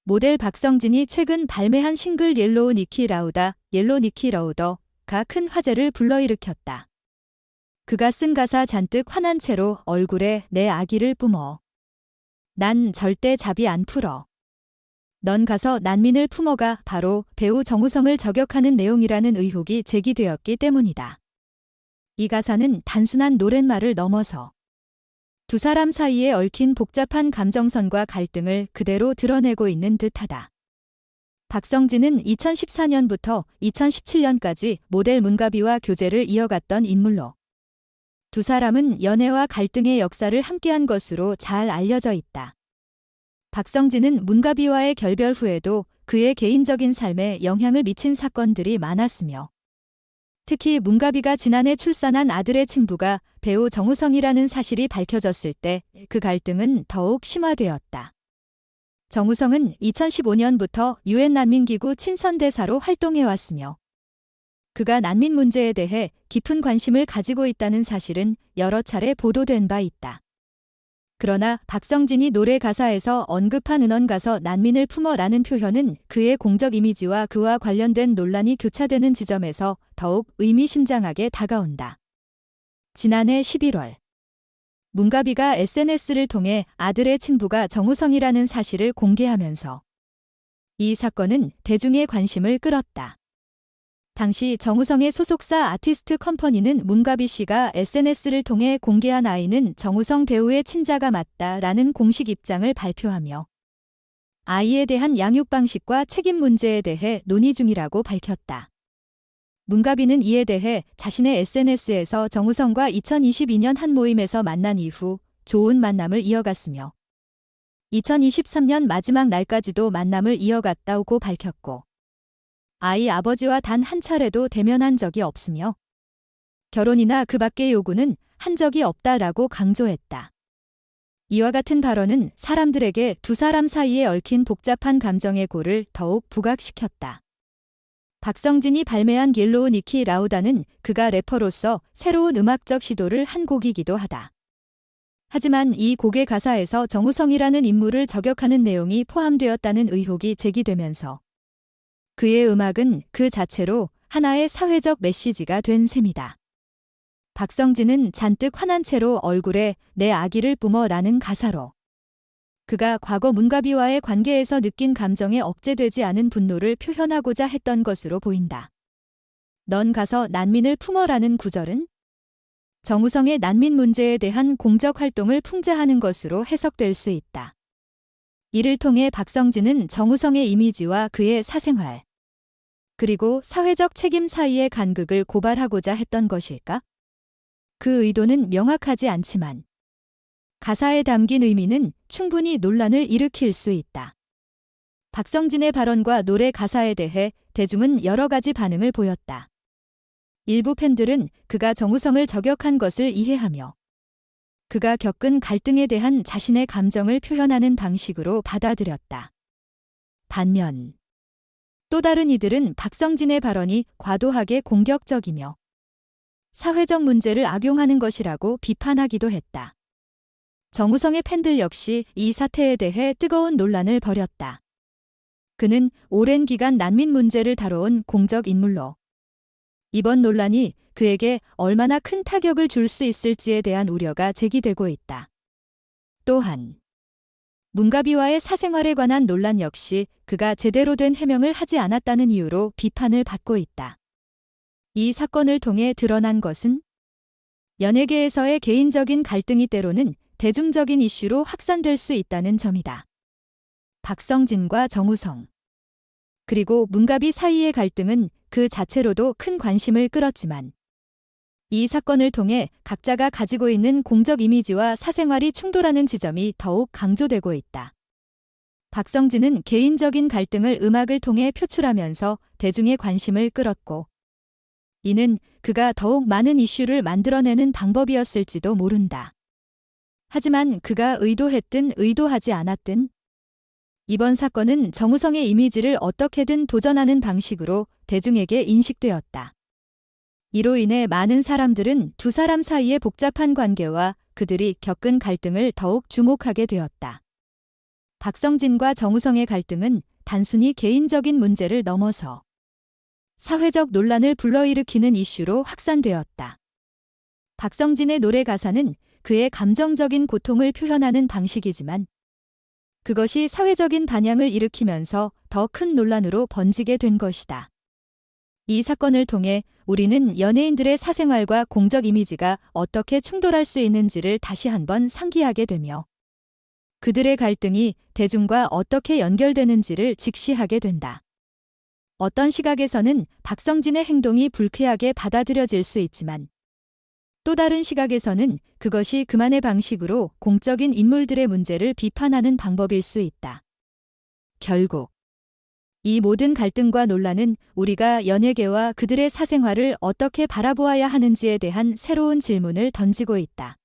모델 박성진이 최근 발매한 싱글 옐로우 니키 라우다, 옐로 니키 라우더가 큰 화제를 불러일으켰다. 그가 쓴 가사 잔뜩 화난 채로 얼굴에 내 아기를 뿜어. 난 절대 자비 안 풀어. 넌 가서 난민을 품어가 바로 배우 정우성을 저격하는 내용이라는 의혹이 제기되었기 때문이다. 이 가사는 단순한 노랫말을 넘어서 두 사람 사이에 얽힌 복잡한 감정선과 갈등을 그대로 드러내고 있는 듯하다. 박성진은 2014년부터 2017년까지 모델 문가비와 교제를 이어갔던 인물로 두 사람은 연애와 갈등의 역사를 함께한 것으로 잘 알려져 있다. 박성진은 문가비와의 결별 후에도 그의 개인적인 삶에 영향을 미친 사건들이 많았으며 특히 문가비가 지난해 출산한 아들의 친부가 배우 정우성이라는 사실이 밝혀졌을 때 그 갈등은 더욱 심화되었다. 정우성은 2015년부터 유엔 난민기구 친선대사로 활동해왔으며 그가 난민 문제에 대해 깊은 관심을 가지고 있다는 사실은 여러 차례 보도된 바 있다. 그러나 박성진이 노래 가사에서 언급한 은원 가서 난민을 품어라는 표현은 그의 공적 이미지와 그와 관련된 논란이 교차되는 지점에서 더욱 의미심장하게 다가온다. 지난해 11월 문가비가 SNS를 통해 아들의 친부가 정우성이라는 사실을 공개하면서 이 사건은 대중의 관심을 끌었다. 당시 정우성의 소속사 아티스트 컴퍼니는 문가비 씨가 SNS를 통해 공개한 아이는 정우성 배우의 친자가 맞다라는 공식 입장을 발표하며 아이에 대한 양육 방식과 책임 문제에 대해 논의 중이라고 밝혔다. 문가비는 이에 대해 자신의 SNS에서 정우성과 2022년 한 모임에서 만난 이후 좋은 만남을 이어갔으며 2023년 마지막 날까지도 만남을 이어갔다고 밝혔고 아이 아버지와 단 한 차례도 대면한 적이 없으며 결혼이나 그 밖의 요구는 한 적이 없다라고 강조했다. 이와 같은 발언은 사람들에게 두 사람 사이에 얽힌 복잡한 감정의 골을 더욱 부각시켰다. 박성진이 발매한 옐로우 니키 라우다는 그가 래퍼로서 새로운 음악적 시도를 한 곡이기도 하다. 하지만 이 곡의 가사에서 정우성이라는 인물을 저격하는 내용이 포함되었다는 의혹이 제기되면서 그의 음악은 그 자체로 하나의 사회적 메시지가 된 셈이다. 박성진은 잔뜩 화난 채로 얼굴에 내 아기를 뿜어라는 가사로 그가 과거 문가비와의 관계에서 느낀 감정에 억제되지 않은 분노를 표현하고자 했던 것으로 보인다. 넌 가서 난민을 품어라는 구절은 정우성의 난민 문제에 대한 공적 활동을 풍자하는 것으로 해석될 수 있다. 이를 통해 박성진은 정우성의 이미지와 그의 사생활 그리고 사회적 책임 사이의 간극을 고발하고자 했던 것일까? 그 의도는 명확하지 않지만 가사에 담긴 의미는 충분히 논란을 일으킬 수 있다. 박성진의 발언과 노래 가사에 대해 대중은 여러 가지 반응을 보였다. 일부 팬들은 그가 정우성을 저격한 것을 이해하며 그가 겪은 갈등에 대한 자신의 감정을 표현하는 방식으로 받아들였다. 반면 또 다른 이들은 박성진의 발언이 과도하게 공격적이며 사회적 문제를 악용하는 것이라고 비판하기도 했다. 정우성의 팬들 역시 이 사태에 대해 뜨거운 논란을 벌였다. 그는 오랜 기간 난민 문제를 다뤄온 공적 인물로 이번 논란이 그에게 얼마나 큰 타격을 줄 수 있을지에 대한 우려가 제기되고 있다. 또한 문가비와의 사생활에 관한 논란 역시 그가 제대로 된 해명을 하지 않았다는 이유로 비판을 받고 있다. 이 사건을 통해 드러난 것은 연예계에서의 개인적인 갈등이 때로는 대중적인 이슈로 확산될 수 있다는 점이다. 박성진과 정우성 그리고 문가비 사이의 갈등은 그 자체로도 큰 관심을 끌었지만 이 사건을 통해 각자가 가지고 있는 공적 이미지와 사생활이 충돌하는 지점이 더욱 강조되고 있다. 박성진은 개인적인 갈등을 음악을 통해 표출하면서 대중의 관심을 끌었고 이는 그가 더욱 많은 이슈를 만들어내는 방법이었을지도 모른다. 하지만 그가 의도했든 의도하지 않았든 이번 사건은 정우성의 이미지를 어떻게든 도전하는 방식으로 대중에게 인식되었다. 이로 인해 많은 사람들은 두 사람 사이의 복잡한 관계와 그들이 겪은 갈등을 더욱 주목하게 되었다. 박성진과 정우성의 갈등은 단순히 개인적인 문제를 넘어서 사회적 논란을 불러일으키는 이슈로 확산되었다. 박성진의 노래 가사는 그의 감정적인 고통을 표현하는 방식이지만 그것이 사회적인 반향을 일으키면서 더 큰 논란으로 번지게 된 것이다. 이 사건을 통해 우리는 연예인들의 사생활과 공적 이미지가 어떻게 충돌할 수 있는지를 다시 한번 상기하게 되며 그들의 갈등이 대중과 어떻게 연결되는지를 직시하게 된다. 어떤 시각에서는 박성진의 행동이 불쾌하게 받아들여질 수 있지만 또 다른 시각에서는 그것이 그만의 방식으로 공적인 인물들의 문제를 비판하는 방법일 수 있다. 결국 이 모든 갈등과 논란은 우리가 연예계와 그들의 사생활을 어떻게 바라보아야 하는지에 대한 새로운 질문을 던지고 있다.